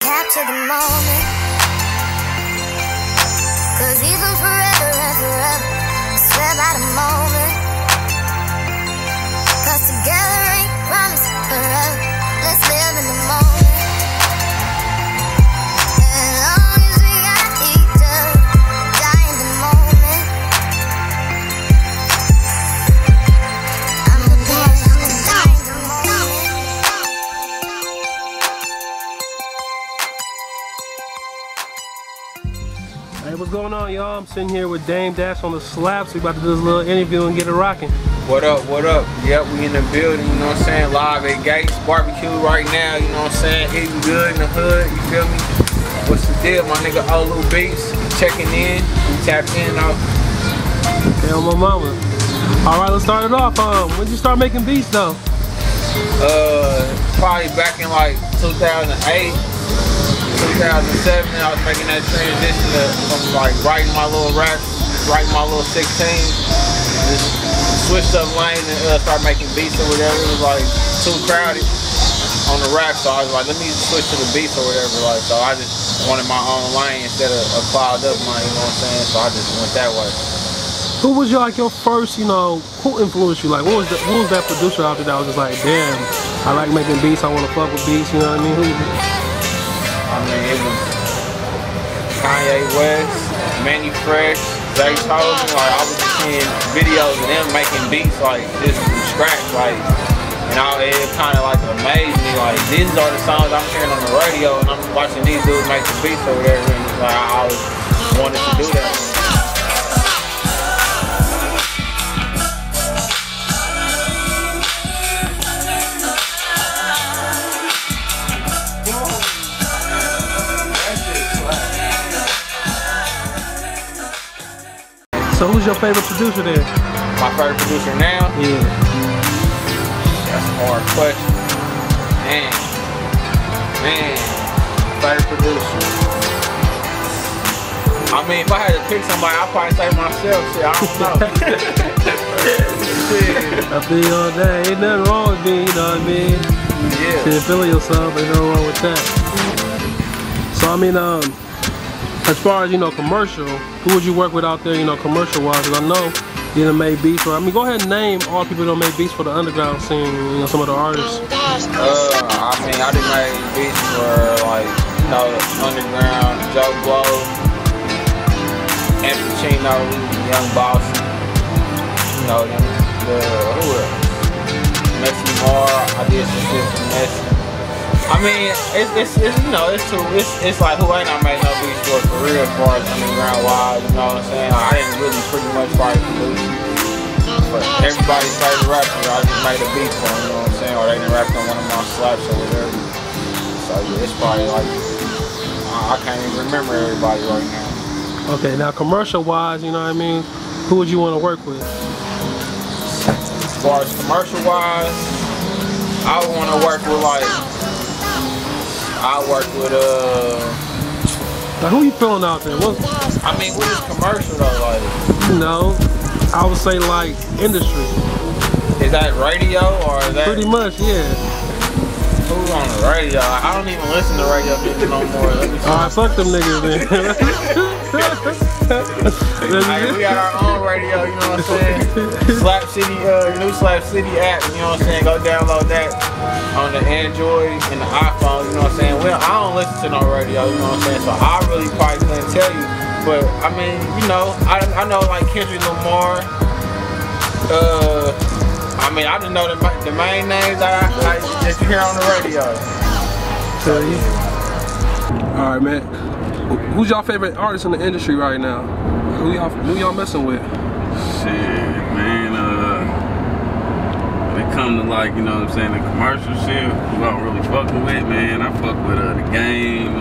Capture the moment, 'cause even forever and forever, I swear by the moment, 'cause together ain't promised forever. Let's live in the moment. As long as we got each other, die in the moment. I'm the best, die in the moment. Hey, what's going on, y'all? I'm sitting here with DameOnDaSlap. So we about to do this little interview and get it rocking. What up, what up? Yep, we in the building, you know what I'm saying? Live at Gates Barbecue right now, you know what I'm saying? Eating good in the hood, you feel me? What's the deal, my nigga Olu Beats? Checking in, we tapped in out. Okay, on my mama. Alright, let's start it off. When did you start making beats though? Probably back in like 2008. 2007, I was making that transition from like writing my little raps, writing my little 16, just switched up lane and started making beats or whatever. It was like too crowded on the rap, so I was like, let me switch to the beats or whatever. Like, so I just wanted my own lane instead of a clogged up lane, you know what I'm saying? So I just went that way. Who was your first, who influenced you? Like, who was that producer out there that was just like, damn, I like making beats, I want to fuck with beats, you know what I mean? Who? I mean, it was Kanye West, Manny Fresh, Jay Chosen. Like, I was just seeing videos of them making beats, like, just from scratch, like, and it kind of like amazed me, like, these are the songs I'm hearing on the radio, and I'm watching these dudes make the beats or whatever, and it's like, I always wanted to do that. So who's your favorite producer there? My favorite producer now? Yeah. That's a hard question. Man, favorite producer. I mean, if I had to pick somebody, I'd probably say myself. Shit, I don't know. I feel you all day. Ain't nothing wrong with me, you know what I mean? Yeah. Shit, feeling yourself, ain't nothing wrong with that. So I mean, as far as, commercial, who would you work with out there, commercial-wise? Because I know you done made beats for, go ahead and name all the people that made beats for the underground scene, some of the artists. I mean, I done made beats for, like, underground, Joe Blow, and Pacino, Young Boss, who else? Messi Moore, I did some shit for Messi. I mean, it's like who ain't I made no beats for real as far as underground wise, you know what I'm saying? I didn't really pretty much try to produce, but everybody's favorite rapper, I just made a beat for them, you know what I'm saying? Or they done rapped on one of my slaps or whatever. So yeah, it's probably like, I can't even remember everybody right now. Okay, now commercial wise, you know what I mean? Who would you want to work with? As far as commercial wise, I would want to work with I work with now who you feeling out there? I mean, what is commercial though, like? I would say like industry. Is that radio or is that? Pretty much, yeah. Who's on the radio? I don't even listen to radio music no more. Alright, fuck them niggas then. Like, we got our own radio, you know what I'm saying? Slap City, new Slap City app, you know what I'm saying? Go download that on the Android and the iPhone, you know what I'm saying? Well, I don't listen to no radio, you know what I'm saying? So I really probably couldn't tell you. But I mean, I know like Kendrick Lamar. I mean, I just know the main names that I just hear on the radio. Alright, man. Who's y'all favorite artist in the industry right now? Who y'all messing with? Shit, man, when it come to like, you know what I'm saying, the commercial shit, who I'm really fucking with, man, I fuck with The Game,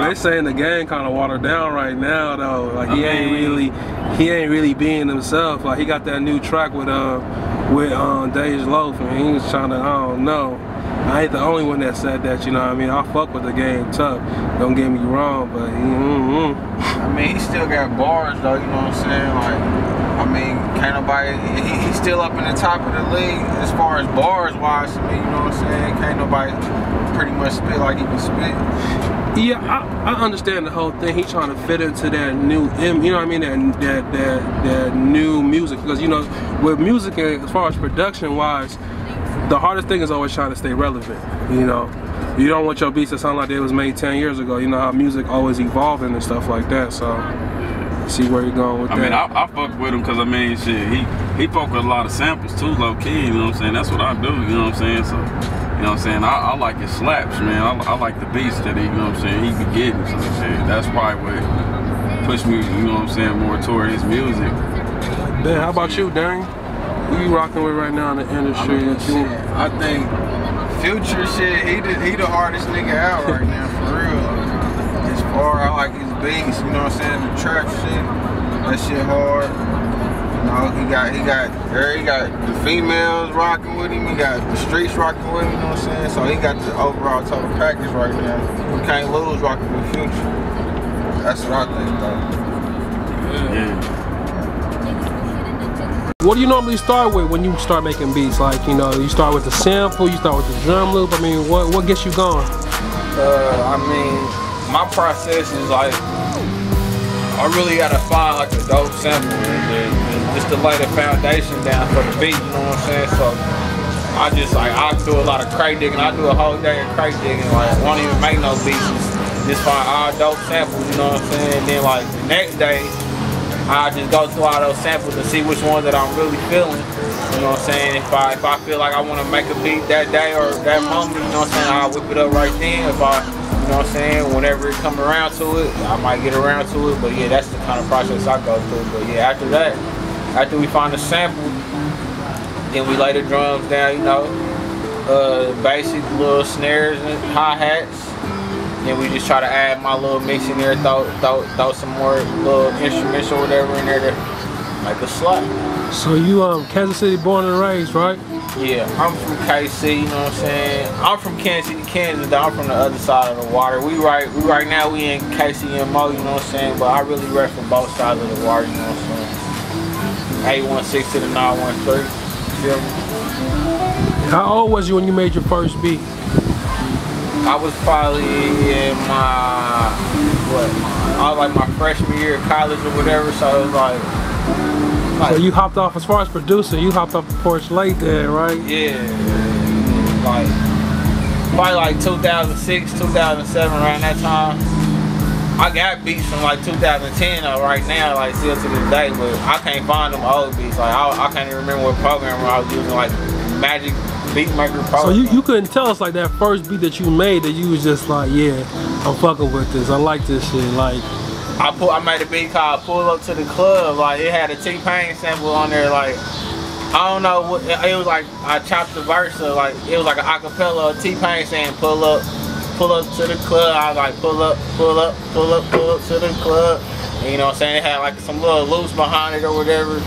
they saying The Game kind of watered down right now though. Like he ain't really being himself. Like he got that new track with Dej Loaf, and he was trying to, I don't know. I ain't the only one that said that, you know what I mean? I fuck with The Game tough, don't get me wrong, but I mean, he still got bars though, you know what I'm saying? Like, I mean, can't nobody, he's still up in the top of the league as far as bars wise to me, you know what I'm saying? Can't nobody pretty much spit like he can spit. Yeah, I understand the whole thing. He's trying to fit into that new, you know what I mean, that new music. Because, you know, with music, as far as production wise, the hardest thing is always trying to stay relevant, you know. You don't want your beats to sound like they was made 10 years ago. You know how music always evolving and stuff like that, so see where you're going with that. I mean, I fuck with him because, I mean, shit, he fuck with a lot of samples too, low key, you know what I'm saying? That's what I do, you know what I'm saying? So, you know what I'm saying? I like his slaps, man. I like the beats that he, you know what I'm saying, he be getting, so shit. That's probably what pushed me, you know what I'm saying, more toward his music. Dan, how about you, Dang? Who you rocking with right now in the industry? I mean, shit, I think Future shit, he the hardest nigga out right now, for real. As far I like his beats, you know what I'm saying, the trap shit, that shit hard. You know, he got the females rocking with him, he got the streets rocking with him, you know what I'm saying? So he got the overall total package right now. You can't lose rocking with Future. That's what I think though. Yeah. What do you normally start with when you start making beats? Like, you know, you start with the sample, you start with the drum loop. I mean, what gets you going? I mean, my process is like, I really gotta find like a dope sample and just to lay the foundation down for the beat, you know what I'm saying? So I do a lot of crate digging. I do a whole day of crate digging. Like, I won't even make no beats. Just find all dope samples, you know what I'm saying? And then like the next day, I just go through all those samples and see which ones that I'm really feeling. You know what I'm saying? If I feel like I want to make a beat that day or that moment, you know what I'm saying, I'll whip it up right then. If I, you know what I'm saying, whenever it come around to it, I might get around to it. But yeah, that's the kind of process I go through. But yeah, after that, after we find the sample, then we lay the drums down, you know, basic little snares and hi-hats. Then we just try to add my little mix in there, throw some more little instruments or whatever in there to make a slap. So you Kansas City born and raised, right? Yeah, I'm from KC, you know what I'm saying? I'm from Kansas City, Kansas, though I'm from the other side of the water. We right now we in KCMO, you know what I'm saying? But I really rep for both sides of the water, you know what I'm saying? 816 to the 913, you feel me? How old was you when you made your first beat? I was probably in my freshman year of college or whatever, so it was like so you hopped off, as far as producer, you hopped off the porch late there, right? Yeah, like probably like 2006, 2007, around that time. I got beats from like 2010 right now, like still to this day, but I can't find them old beats. Like I can't even remember what program I was using, like Magic Beatmaker program. So you couldn't tell us like that first beat that you made that you was just like, yeah, I'm fucking with this, I like this shit, like. I made a beat called Pull Up to the Club. Like it had a T-Pain sample on there. Like I don't know what it was like. I chopped the verse, so like it was like an acapella of T-Pain saying pull up to the club. I was like pull up to the club. And, you know what I'm saying? It had like some little loops behind it or whatever.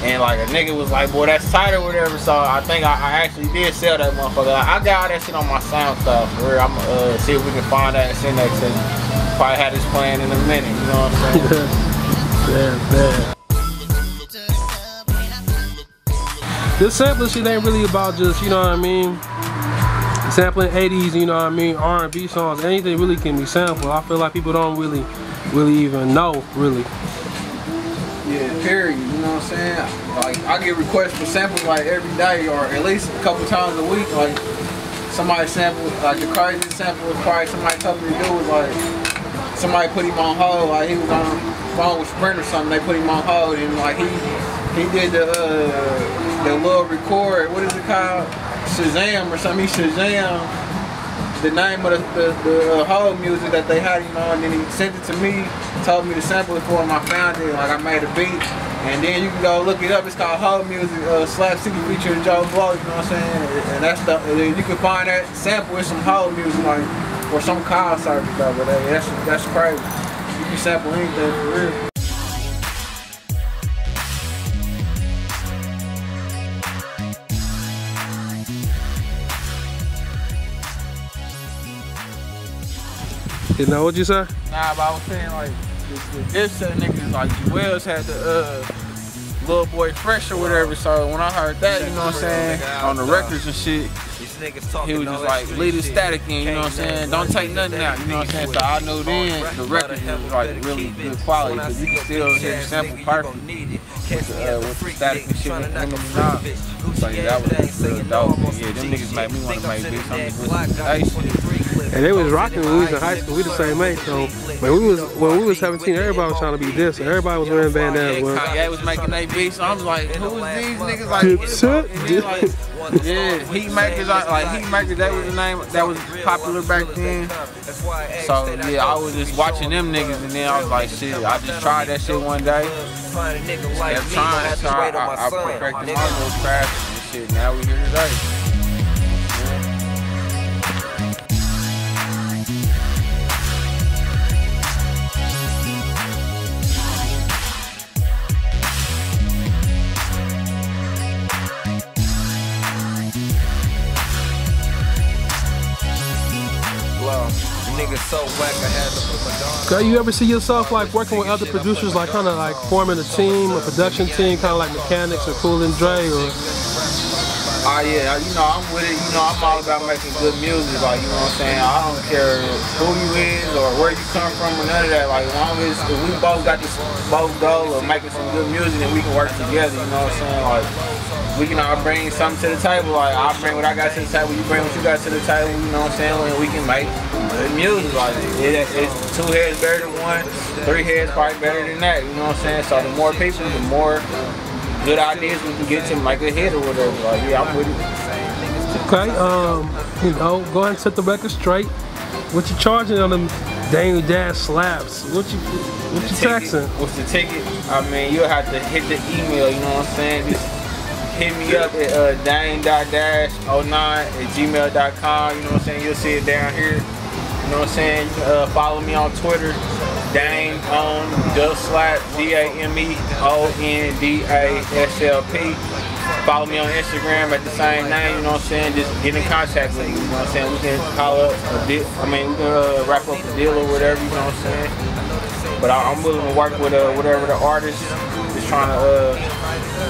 And like a nigga was like, boy, that's tight or whatever. So I think I actually did sell that motherfucker. Like, I got all that shit on my SoundCloud for real. I'm gonna see if we can find that and send that to you. Probably had this playing in a minute, you know what I'm saying? Bad. This sampling shit ain't really about just, you know what I mean, sampling 80s, you know what I mean, R&B songs. Anything really can be sampled. I feel like people don't really even know, really. Yeah, period, you know what I'm saying? Like, I get requests for samples like every day or at least a couple times a week. Like, somebody sample, like the craziest sample was probably somebody told me to do was like, somebody put him on hold, like he was on the phone with Sprint or something, they put him on hold and like he did the little record, what is it called? Shazam or something, he Shazam the name of the whole music that they had him on, and then he sent it to me, told me to sample it for him, I found it, like I made a beat, and then you can go look it up, it's called Whole Music, Slap City featuring Joe Blow, you know what I'm saying, and that's the, you can find that sample with some whole music, like, or some call service though, but that's crazy, you can sample anything for real. You know what you say? Nah, but I was saying like the Dipset niggas like Wells had the Little Boy Fresh or whatever. So when I heard that, you know what I'm saying, on the records and shit, he was just like, leave the static in, you know what I'm saying? Don't take nothing out, you know what I'm saying? So I knew then the record was like really good quality, because you can still hear the sample perfect with the static and shit with them and so yeah, that was really dope. And yeah, them niggas made me want to make beats. I'm just listening to that shit. And they was rocking when we was in high school. We the same age, so when we was 17, everybody was trying to be this, and everybody was wearing bandanas. Kanye was making their beats, so I was like, who is these niggas? Like, yeah, Heat Makers, like Heat Makers, that was the name that was popular back then. So yeah, I was just watching them niggas, and then I was like, shit, I just tried that shit one day. Kept trying, so I perfected my little craft and shit. Now we here today. Okay, you ever see yourself like working with other producers, like kind of like forming a team, a production team, kind of like Mechanics or Cool and Dre, or? Yeah, you know, I'm with it. You know, I'm all about making good music. Like, you know what I'm saying? I don't care who you is or where you come from or none of that. Like, as long as we both got this both goal of making some good music, and we can work together. You know what I'm saying? Like, we can all bring something to the table. Like, I'll bring what I got to the table, you bring what you got to the table. You know what I'm saying? And we can make good music. Like, it's 2 heads better than 1, 3 heads probably better than that. You know what I'm saying? So the more people, the more good ideas we can get to make a hit or whatever. Like, yeah, I'm with it. Okay, you know, go ahead and set the record straight. What you charging on them DameOnDaSlaps? What you taxing? What's the ticket? I mean, you'll have to hit the email, you know what I'm saying? Just hit me up at DameOnDash09@gmail.com, you know what I'm saying? You'll see it down here. You know what I'm saying? You can follow me on Twitter, DameOnDaSlap, DameOnDaSlap. Follow me on Instagram at the same name, you know what I'm saying? Just get in contact with me, you know what I'm saying? We can call up a deal, we can wrap up a deal or whatever, you know what I'm saying? But I'm willing to work with whatever the artist is trying to,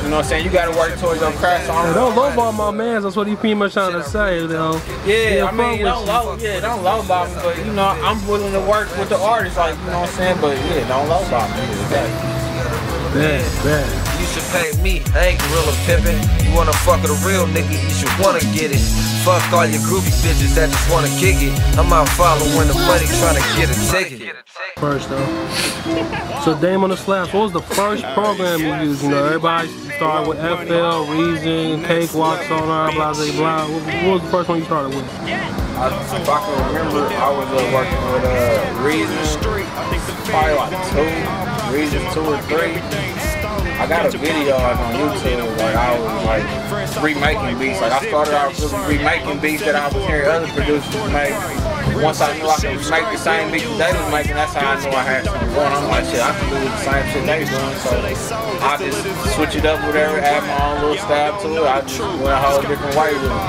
you know what I'm saying? You gotta work towards your craft. So don't lowball my mans, that's what he pretty much trying to say, you know? Yeah, I mean, don't lowball me, but you know, I'm willing to work with the artist, like, you know what I'm saying? But yeah, don't lowball me. Bad. You should pay me, I ain't gorilla pimpin'. You wanna fuck with a real nigga, you should wanna get it. Fuck all your groupie bitches that just wanna kick it. I'm out following the money trying to get a ticket. First though. So DameOnDaSlap, what was the first program you used? You know, everybody started with FL, Reason, Cakewalk, Sonar, blah, blah, blah. What was the first one you started with? If I can remember, I was working with Reason, probably like 2, Reason 2 or 3. I got a video on YouTube, like I was like remaking beats. Like I started out really remaking beats that I was hearing other producers make. Once I knew I could remake the same beats that they was making, that's how I knew I had something going. I'm like, shit, I can do the same shit they doing. So I just switch it up, whatever, add my own little style to it. I just went a whole different way with it.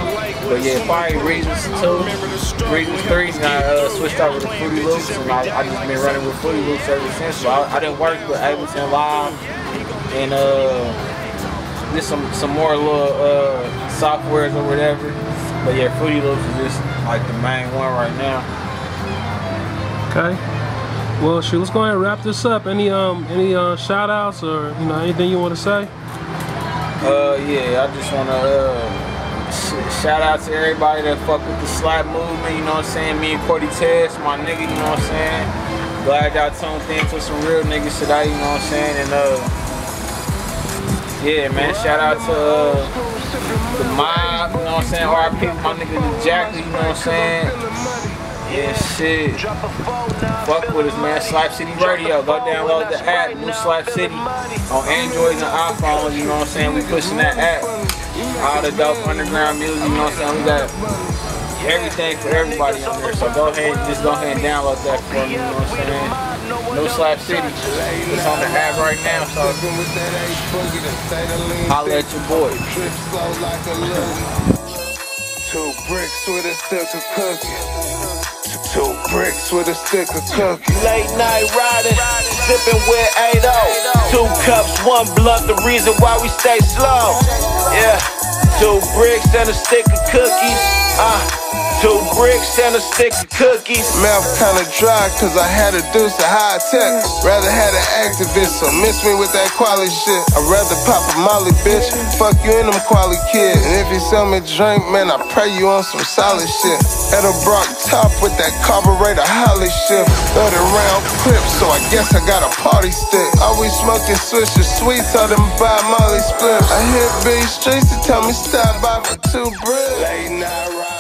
But yeah, probably Reasons 2, Reasons 3, and I switched over to Fruity Loops, and I just been running with Fruity Loops ever since. So I didn't work with Ableton Live and just some more little softwares or whatever. But yeah, Fruity Loops is just like the main one right now. Okay. Well, shoot, let's go ahead and wrap this up. Any shout outs or anything you want to say? Yeah, I just want to shout out to everybody that fuck with the slap movement, you know what I'm saying? Me and Cordy Tess, my nigga, you know what I'm saying? Glad y'all tuned in to some real niggas today, you know what I'm saying? And yeah, man, shout out to the mob, you know what I'm saying? RIP, my nigga the Jack, you know what I'm saying? Yeah, shit. Fuck with us, man. Slap City Radio. Go download the app, New Slap City, on Android and iPhones, you know what I'm saying? We pushing that app. All the dope underground music, you know what I'm saying? We got everything for everybody on there. So go ahead and download that for me, you know what I'm saying? New Slap City. It's on the app right now, so holla at your boy. 2 bricks with a silk cookie. 2 bricks with a stick of cookie. Late night riding, sipping with 8-0. 2 cups, 1 blunt, the reason why we stay slow. Yeah, 2 bricks and a stick of cookies. 2 bricks and a stick of cookies. Mouth kinda dry cause I had to do some high tech. Rather had an activist, so miss me with that quality shit. I'd rather pop a molly, bitch. Fuck you and them quality kids. And if you sell me drink, man, I pray you on some solid shit. At a Brock top with that carburetor Holly shit. 30 round clip, so I guess I got a party stick. Always smoking Swisher sweets, all them buy Molly spliff. I hit big streets to tell me stop by for 2 bricks. Late night ride.